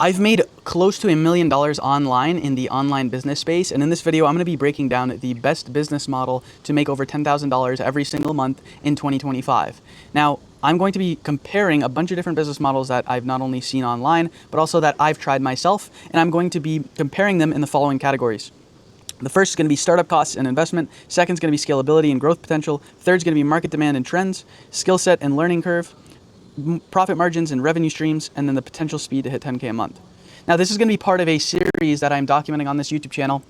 I've made close to $1 million online in the online business space, and in this video I'm going to be breaking down the best business model to make over $10,000 every single month in 2025. Now, I'm going to be comparing a bunch of different business models that I've not only seen online, but also that I've tried myself, and I'm going to be comparing them in the following categories. The first is going to be startup costs and investment. Second is going to be scalability and growth potential. Third is going to be market demand and trends, skill set and learning curve, profit margins and revenue streams, and then the potential speed to hit 10K a month. Now, this is going to be part of a series that I'm documenting on this YouTube channel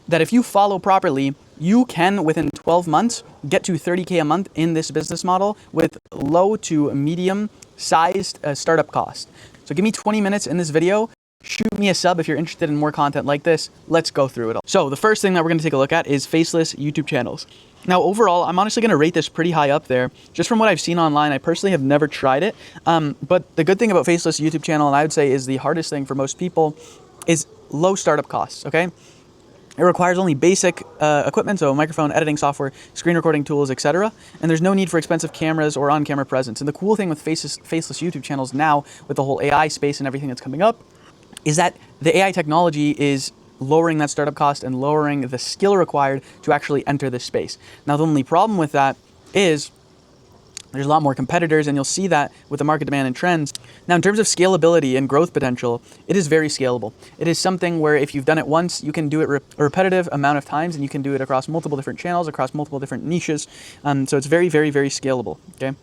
that if you follow properly, you can, within 12 months, get to 30K a month in this business model with low to medium sized startup cost. So give me 20 minutes in this video. Shoot me a sub if you're interested in more content like this. Let's go through it all. So the first thing that we're going to take a look at is faceless YouTube channels. Now, overall, I'm honestly going to rate this pretty high up there. Just from what I've seen online, I personally have never tried it. But the good thing about faceless YouTube channel, and I would say is the hardest thing for most people, is low startup costs, okay? It requires only basic equipment, so microphone, editing software, screen recording tools, etc. And there's no need for expensive cameras or on-camera presence. And the cool thing with faceless YouTube channels now, with the whole AI space and everything that's coming up, is that the AI technology is lowering that startup cost and lowering the skill required to actually enter this space. Now, the only problem with that is there's a lot more competitors, and you'll see that with the market demand and trends. Now, in terms of scalability and growth potential, it is very scalable. It is something where if you've done it once, you can do it a repetitive amount of times, and you can do it across multiple different channels, across multiple different niches. So it's very, very, very scalable, okay?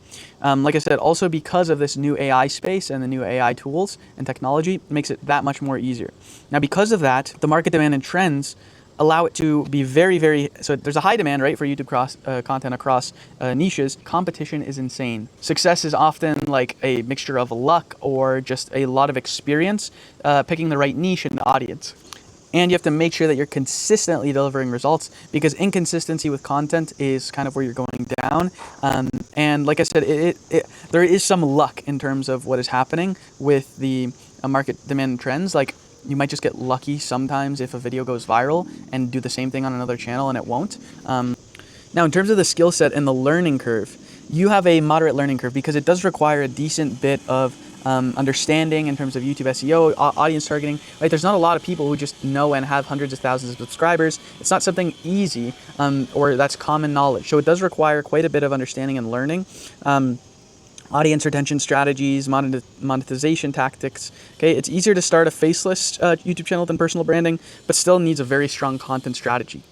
Like I said, also because of this new AI space and the new AI tools and technology, it makes it that much more easier. Now, because of that, the market demand and trends allow it to be very, very, so there's a high demand, right, for YouTube content across niches. Competition is insane. Success is often like a mixture of luck or just a lot of experience picking the right niche and audience. And you have to make sure that you're consistently delivering results, because inconsistency with content is kind of where you're going down. And like I said, there is some luck in terms of what is happening with the market demand and trends. Like, you might just get lucky sometimes if a video goes viral and do the same thing on another channel and it won't. Now, in terms of the skill set and the learning curve, you have a moderate learning curve because it does require a decent bit of understanding in terms of YouTube SEO, audience targeting, right? There's not a lot of people who just know and have hundreds of thousands of subscribers. It's not something easy or that's common knowledge. So it does require quite a bit of understanding and learning. Audience retention strategies, monetization tactics. Okay, it's easier to start a faceless YouTube channel than personal branding, but still needs a very strong content strategy.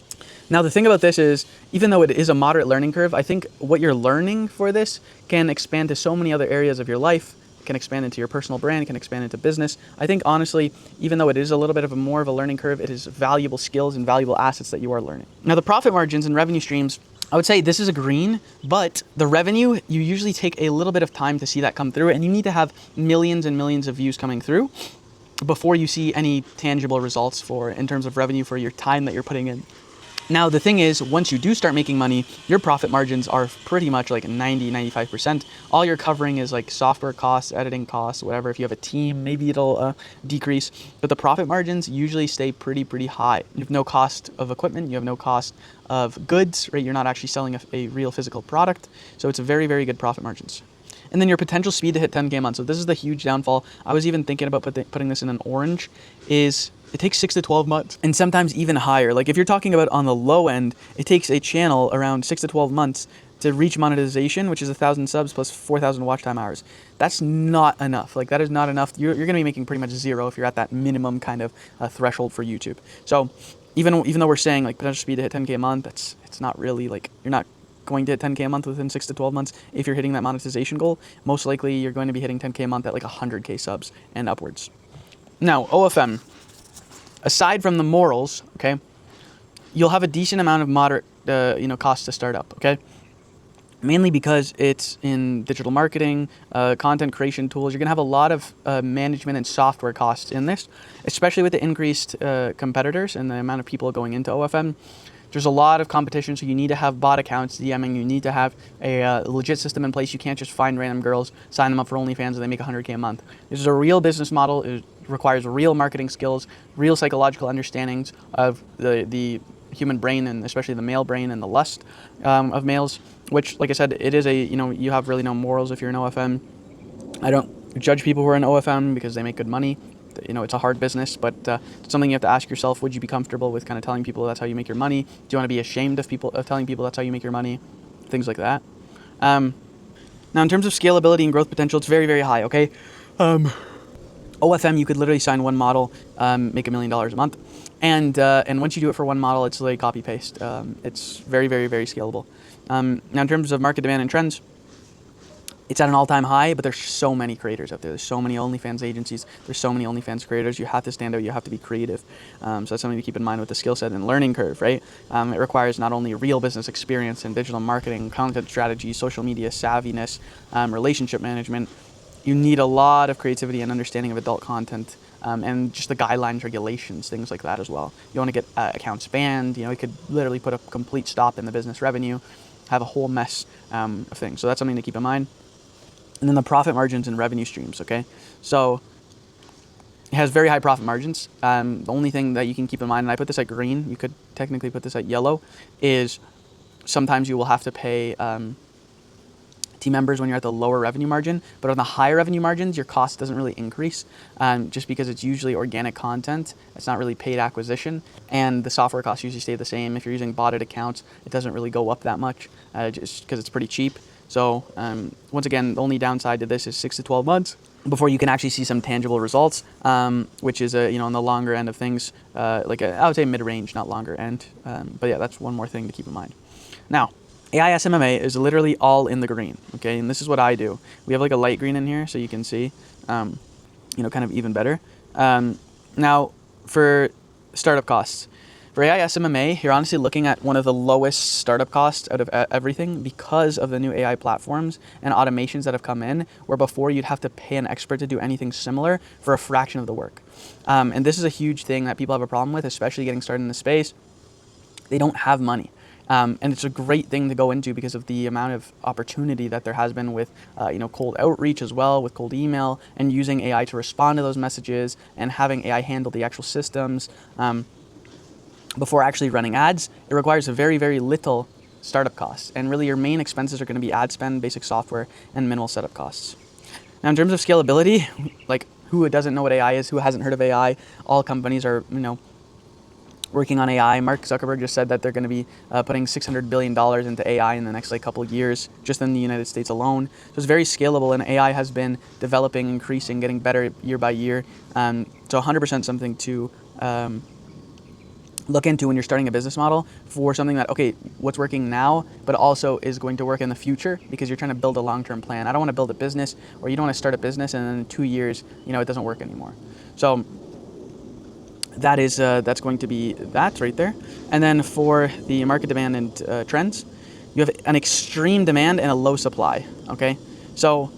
Now, the thing about this is, even though it is a moderate learning curve, I think what you're learning for this can expand to so many other areas of your life. It can expand into your personal brand, it can expand into business. I think, honestly, even though it is a little bit of more of a learning curve, it is valuable skills and valuable assets that you are learning. Now, the profit margins and revenue streams, I would say this is a green, but the revenue, you usually take a little bit of time to see that come through, and you need to have millions and millions of views coming through before you see any tangible results in terms of revenue for your time that you're putting in. Now, the thing is, once you do start making money, your profit margins are pretty much like 90-95%. All you're covering is like software costs, editing costs, whatever. If you have a team, maybe it'll decrease. But the profit margins usually stay pretty high. You have no cost of equipment. You have no cost of goods, right? You're not actually selling a real physical product. So it's a very, very good profit margins. And then your potential speed to hit 10K a month. So this is the huge downfall. I was even thinking about putting this in an orange, is it takes 6 to 12 months, and sometimes even higher. Like if you're talking about on the low end, it takes a channel around 6 to 12 months to reach monetization, which is 1,000 subs plus 4,000 watch time hours. That's not enough. Like that is not enough. You're going to be making pretty much zero if you're at that minimum kind of threshold for YouTube. So even though we're saying like potential speed to hit 10K a month, it's not really like, you're not going to hit 10K a month within 6 to 12 months. If you're hitting that monetization goal, most likely you're going to be hitting 10K a month at like 100K subs and upwards. Now, OFM, aside from the morals, okay, you'll have a decent amount of moderate, cost to start up, okay? Mainly because it's in digital marketing, content creation tools. You're gonna have a lot of management and software costs in this, especially with the increased competitors and the amount of people going into OFM. There's a lot of competition, so you need to have bot accounts, DMing. You need to have a legit system in place. You can't just find random girls, sign them up for OnlyFans, and they make 100K a month. This is a real business model. It requires real marketing skills, real psychological understandings of the human brain, and especially the male brain and the lust of males, which, like I said, it is you have really no morals if you're an OFM. I don't judge people who are in OFM because they make good money. it's a hard business, but it's something you have to ask yourself. Would you be comfortable with kind of telling people that's how you make your money? Do you want to be ashamed of telling people that's how you make your money? Things like that. Now, in terms of scalability and growth potential, it's very, very high, okay? OFM, you could literally sign one model, make $1 million a month. And once you do it for one model, it's literally copy paste. It's very, very, very scalable. Now, in terms of market demand and trends, it's at an all-time high, but there's so many creators out there. There's so many OnlyFans agencies. There's so many OnlyFans creators. You have to stand out. You have to be creative. So that's something to keep in mind with the skill set and learning curve, right? It requires not only real business experience in digital marketing, content strategy, social media savviness, relationship management. You need a lot of creativity and understanding of adult content, and just the guidelines, regulations, things like that as well. You want to get accounts banned. It could literally put a complete stop in the business revenue, have a whole mess of things. So that's something to keep in mind. And then the profit margins and revenue streams, okay? So it has very high profit margins. The only thing that you can keep in mind, and I put this at green, you could technically put this at yellow, is sometimes you will have to pay team members when you're at the lower revenue margin, but on the higher revenue margins, your cost doesn't really increase, just because it's usually organic content. It's not really paid acquisition, and the software costs usually stay the same. If you're using botted accounts, it doesn't really go up that much, just because it's pretty cheap. So once again, the only downside to this is 6 to 12 months before you can actually see some tangible results, which is on the longer end of things, I would say mid-range, not longer end. But yeah, that's one more thing to keep in mind. Now, AI SMMA is literally all in the green, okay? And this is what I do. We have like a light green in here, so you can see, kind of even better. Now, for startup costs. For AI SMMA, you're honestly looking at one of the lowest startup costs out of everything because of the new AI platforms and automations that have come in, where before you'd have to pay an expert to do anything similar for a fraction of the work. And this is a huge thing that people have a problem with, especially getting started in the space. They don't have money. And it's a great thing to go into because of the amount of opportunity that there has been with, cold outreach as well, with cold email, and using AI to respond to those messages and having AI handle the actual systems. Before actually running ads, it requires a very, very little startup costs. And really your main expenses are going to be ad spend, basic software, and minimal setup costs. Now, in terms of scalability, like who doesn't know what AI is, who hasn't heard of AI, all companies are, working on AI. Mark Zuckerberg just said that they're going to be putting $600 billion into AI in the next couple of years, just in the United States alone. So it's very scalable, and AI has been developing, increasing, getting better year by year. So 100% something to look into when you're starting a business model for something that, okay, what's working now, but also is going to work in the future, because you're trying to build a long-term plan. I don't want to build a business, or you don't want to start a business and then in 2 years, it doesn't work anymore. So that is, that's going to be that right there. And then for the market demand and trends, you have an extreme demand and a low supply, okay? So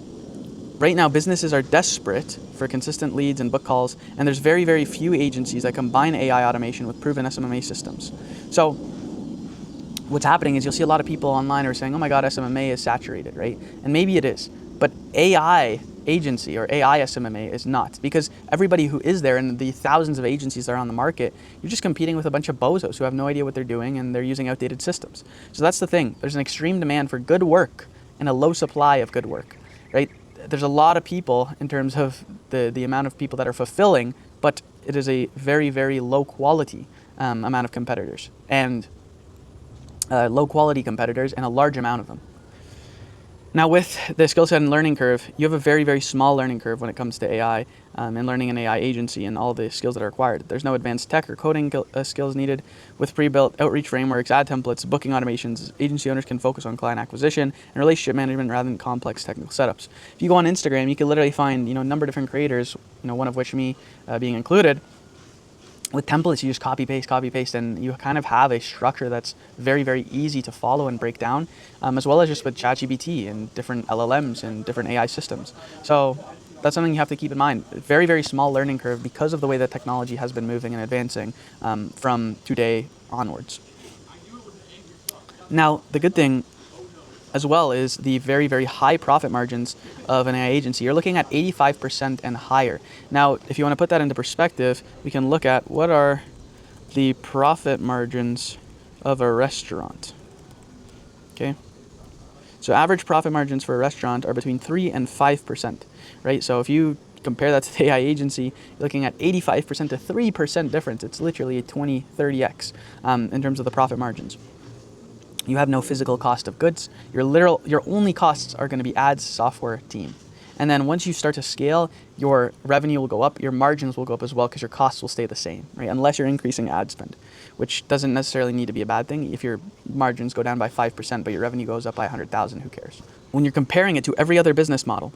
right now, businesses are desperate for consistent leads and book calls, and there's very, very few agencies that combine AI automation with proven SMMA systems. So what's happening is you'll see a lot of people online are saying, oh my God, SMMA is saturated, right? And maybe it is, but AI agency or AI SMMA is not, because everybody who is there and the thousands of agencies that are on the market, you're just competing with a bunch of bozos who have no idea what they're doing, and they're using outdated systems. So that's the thing. There's an extreme demand for good work and a low supply of good work, right? There's a lot of people in terms of the amount of people that are fulfilling, but it is a very, very low quality amount of competitors, and low quality competitors, and a large amount of them. Now, with the skill set and learning curve, you have a very, very small learning curve when it comes to AI and learning an AI agency and all the skills that are required. There's no advanced tech or coding skills needed. With pre-built outreach frameworks, ad templates, booking automations, agency owners can focus on client acquisition and relationship management rather than complex technical setups. If you go on Instagram, you can literally find a number of different creators, one of which me being included. With templates, you just copy paste, and you kind of have a structure that's very, very easy to follow and break down, as well as just with ChatGPT and different LLMs and different AI systems. So that's something you have to keep in mind. Very, very small learning curve because of the way that technology has been moving and advancing from today onwards. Now, the good thing as well is the very, very high profit margins of an AI agency. You're looking at 85% and higher. Now, if you want to put that into perspective, we can look at what are the profit margins of a restaurant. Okay. So average profit margins for a restaurant are between 3 and 5%, right? So if you compare that to the AI agency, you're looking at 85% to 3% difference. It's literally a 20, 30x in terms of the profit margins. You have no physical cost of goods. Your only costs are going to be ads, software, team. And then once you start to scale, your revenue will go up, your margins will go up as well because your costs will stay the same, right? Unless you're increasing ad spend, which doesn't necessarily need to be a bad thing. If your margins go down by 5%, but your revenue goes up by 100,000, who cares? When you're comparing it to every other business model,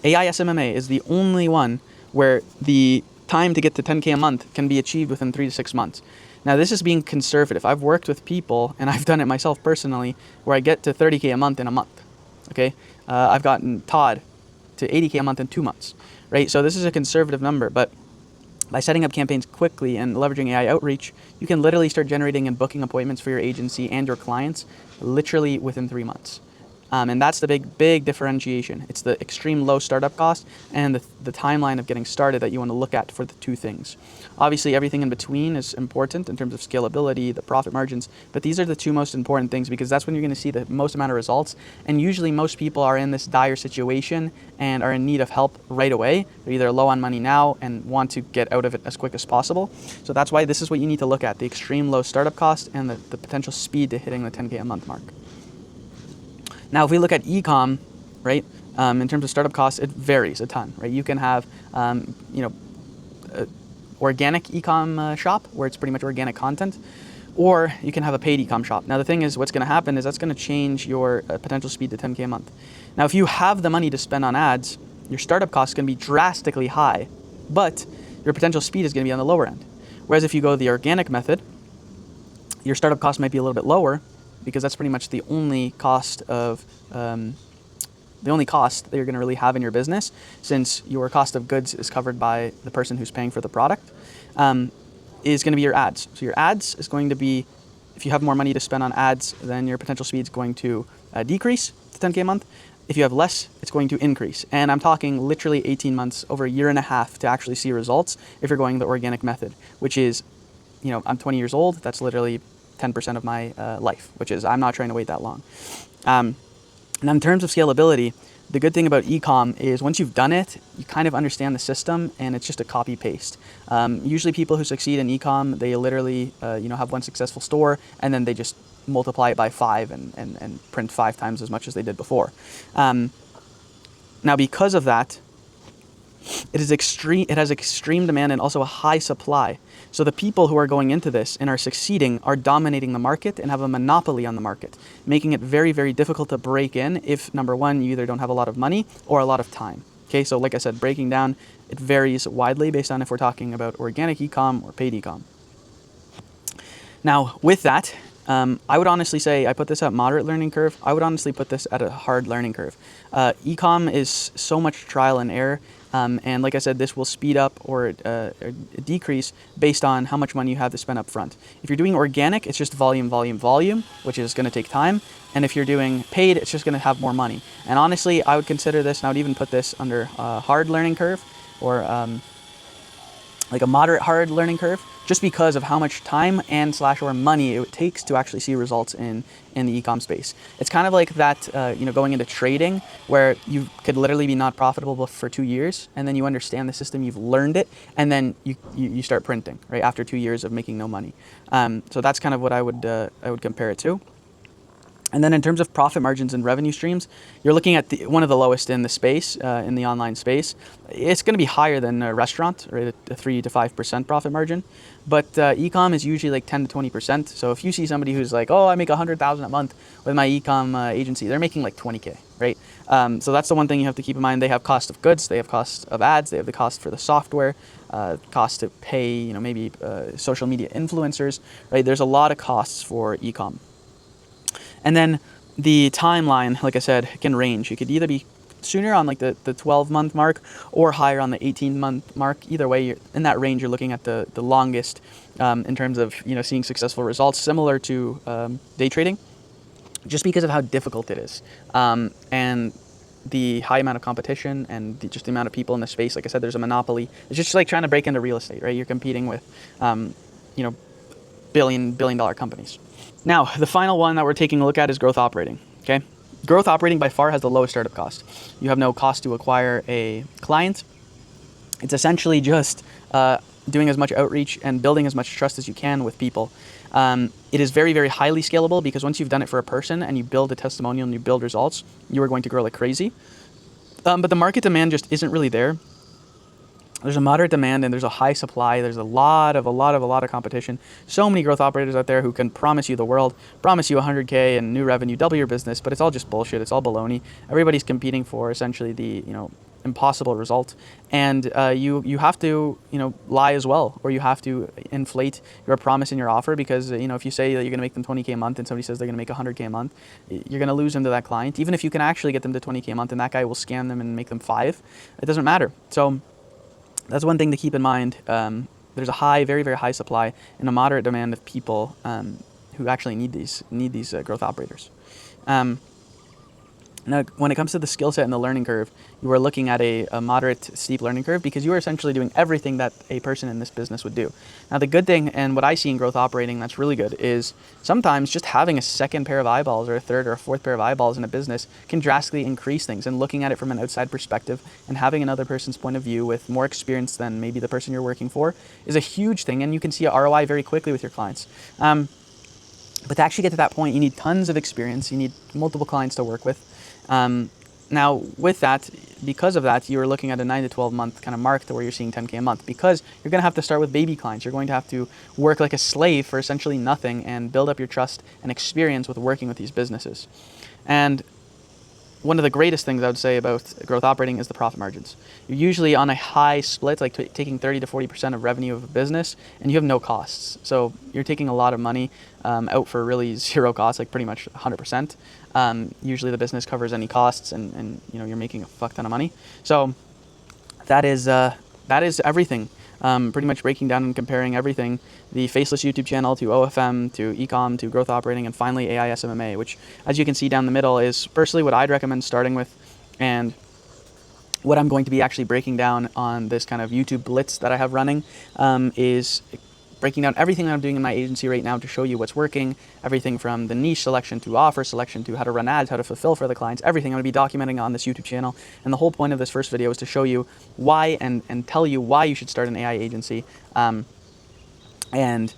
AI SMMA is the only one where the time to get to 10K a month can be achieved within 3 to 6 months. Now, this is being conservative. I've worked with people, and I've done it myself personally, where I get to 30K a month in a month, okay? I've gotten Todd to 80K a month in 2 months, right? So this is a conservative number, but by setting up campaigns quickly and leveraging AI outreach, you can literally start generating and booking appointments for your agency and your clients literally within 3 months. And that's the big differentiation. It's the extreme low startup cost and the timeline of getting started that you want to look at for the two things. Obviously, everything in between is important in terms of scalability, the profit margins, but these are the two most important things because that's when you're going to see the most amount of results. And usually most people are in this dire situation and are in need of help right away. They're either low on money now and want to get out of it as quick as possible. So that's why this is what you need to look at, the extreme low startup cost and the potential speed to hitting the 10K a month mark. Now, if we look at e-com, right, in terms of startup costs, it varies a ton, right? You can have, organic e-com shop where it's pretty much organic content, or you can have a paid e-com shop. Now, the thing is, what's going to happen is that's going to change your potential speed to 10K a month. Now, if you have the money to spend on ads, your startup cost is going to be drastically high, but your potential speed is going to be on the lower end. Whereas if you go the organic method, your startup cost might be a little bit lower, because that's pretty much the only cost of that you're going to really have in your business, since your cost of goods is covered by the person who's paying for the product, is going to be your ads. So your ads is going to be, if you have more money to spend on ads, then your potential speed is going to decrease to 10K a month. If you have less, it's going to increase. And I'm talking literally 18 months, over a year and a half to actually see results if you're going the organic method, which is, I'm 20 years old. That's literally 10% of my life, which is I'm not trying to wait that long. And in terms of scalability, the good thing about e-com is once you've done it, you kind of understand the system and it's just a copy paste. Usually people who succeed in e-com, they literally have one successful store and then they just multiply it by 5 and print 5 times as much as they did before. Now, because of that, it has extreme demand and also a high supply. So the people who are going into this and are succeeding are dominating the market and have a monopoly on the market, making it very, very difficult to break in if, number one, you either don't have a lot of money or a lot of time. Okay, so like I said, breaking down, it varies widely based on if we're talking about organic e-com or paid e-com. Now, with that, I would honestly say I put this at moderate learning curve. I would honestly put this at a hard learning curve. E-com is so much trial and error. And like I said, this will speed up or decrease based on how much money you have to spend up front. If you're doing organic, it's just volume, which is going to take time. And if you're doing paid, it's just going to have more money. And honestly, I would consider this, and I would even put this under a hard learning curve or like a moderate hard learning curve, just because of how much time and / money it takes to actually see results in the e-com space. It's kind of like that, going into trading where you could literally be not profitable for 2 years, and then you understand the system, you've learned it, and then you start printing, right, after 2 years of making no money. So that's kind of what I would compare it to. And then in terms of profit margins and revenue streams, you're looking at one of the lowest in the space, in the online space. It's going to be higher than a restaurant, right, a 3 to 5% profit margin. But e-com is usually like 10 to 20%. So if you see somebody who's like, oh, I make $100,000 a month with my e-com agency, they're making like 20K, right? So that's the one thing you have to keep in mind. They have cost of goods, they have cost of ads, they have the cost for the software, cost to pay, maybe social media influencers, right? There's a lot of costs for e-com. And then the timeline, like I said, can range. You could either be sooner on like the 12-month mark or higher on the 18-month mark. Either way, in that range, you're looking at the longest in terms of seeing successful results, similar to day trading, just because of how difficult it is. And the high amount of competition and just the amount of people in the space. Like I said, there's a monopoly. It's just like trying to break into real estate, right? You're competing with, billion-dollar companies. Now, the final one that we're taking a look at is growth operating, okay? Growth operating by far has the lowest startup cost. You have no cost to acquire a client. It's essentially just doing as much outreach and building as much trust as you can with people. It is very, very highly scalable because once you've done it for a person and you build a testimonial and you build results, you are going to grow like crazy. But the market demand just isn't really there. There's a moderate demand and there's a high supply. There's a lot of competition. So many growth operators out there who can promise you the world, promise you 100K and new revenue, double your business, but it's all just bullshit. It's all baloney. Everybody's competing for essentially the, impossible result. And you have to, lie as well, or you have to inflate your promise in your offer because, if you say that you're going to make them 20K a month and somebody says they're going to make 100K a month, you're going to lose them to that client. Even if you can actually get them to 20K a month and that guy will scam them and make them 5, it doesn't matter. So that's one thing to keep in mind. There's a high, very, very high supply and a moderate demand of people who actually need these growth operators. Now, when it comes to the skill set and the learning curve, you are looking at a moderate, steep learning curve because you are essentially doing everything that a person in this business would do. Now, the good thing, and what I see in growth operating that's really good, is sometimes just having a second pair of eyeballs or a third or a fourth pair of eyeballs in a business can drastically increase things. And looking at it from an outside perspective and having another person's point of view with more experience than maybe the person you're working for is a huge thing, and you can see a ROI very quickly with your clients. But to actually get to that point, you need tons of experience. You need multiple clients to work with. Now, with that, because of that, you're looking at a 9 to 12 month kind of mark to where you're seeing 10K a month because you're going to have to start with baby clients. You're going to have to work like a slave for essentially nothing and build up your trust and experience with working with these businesses. And one of the greatest things I would say about growth operating is the profit margins. You're usually on a high split, like taking 30 to 40% of revenue of a business, and you have no costs. So you're taking a lot of money out for really zero costs, like pretty much 100%. Usually the business covers any costs, and you're making a fuck ton of money. So that is everything. Pretty much breaking down and comparing everything, the Faceless YouTube channel to OFM to Ecom to growth operating and finally AI SMMA, which as you can see down the middle is personally what I'd recommend starting with, and what I'm going to be actually breaking down on this kind of YouTube blitz that I have running is breaking down everything that I'm doing in my agency right now to show you what's working, everything from the niche selection to offer selection to how to run ads, how to fulfill for the clients, everything I'm going to be documenting on this YouTube channel. And the whole point of this first video is to show you why and tell you why you should start an AI agency. And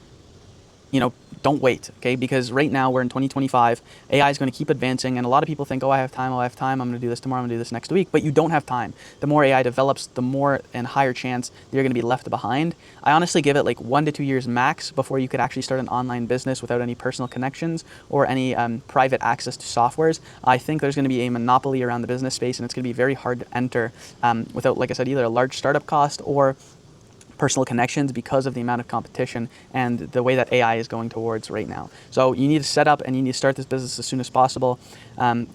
don't wait, okay? Because right now we're in 2025, AI is going to keep advancing, and a lot of people think, oh, I have time, I'm going to do this tomorrow, I'm going to do this next week, but you don't have time. The more AI develops, the more and higher chance that you're going to be left behind. I honestly give it like 1 to 2 years max before you could actually start an online business without any personal connections or any private access to softwares. I think there's going to be a monopoly around the business space, and it's going to be very hard to enter without, like I said, either a large startup cost or personal connections because of the amount of competition and the way that AI is going towards right now. So you need to set up and you need to start this business as soon as possible.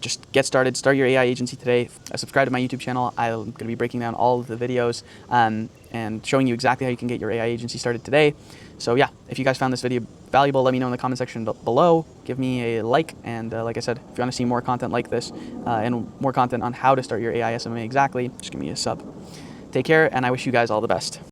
Just get started, start your AI agency today. Subscribe to my YouTube channel. I'm going to be breaking down all of the videos and showing you exactly how you can get your AI agency started today. So yeah, if you guys found this video valuable, let me know in the comment section below. Give me a like, and like I said, if you want to see more content like this and more content on how to start your AI SMMA exactly, just give me a sub. Take care, and I wish you guys all the best.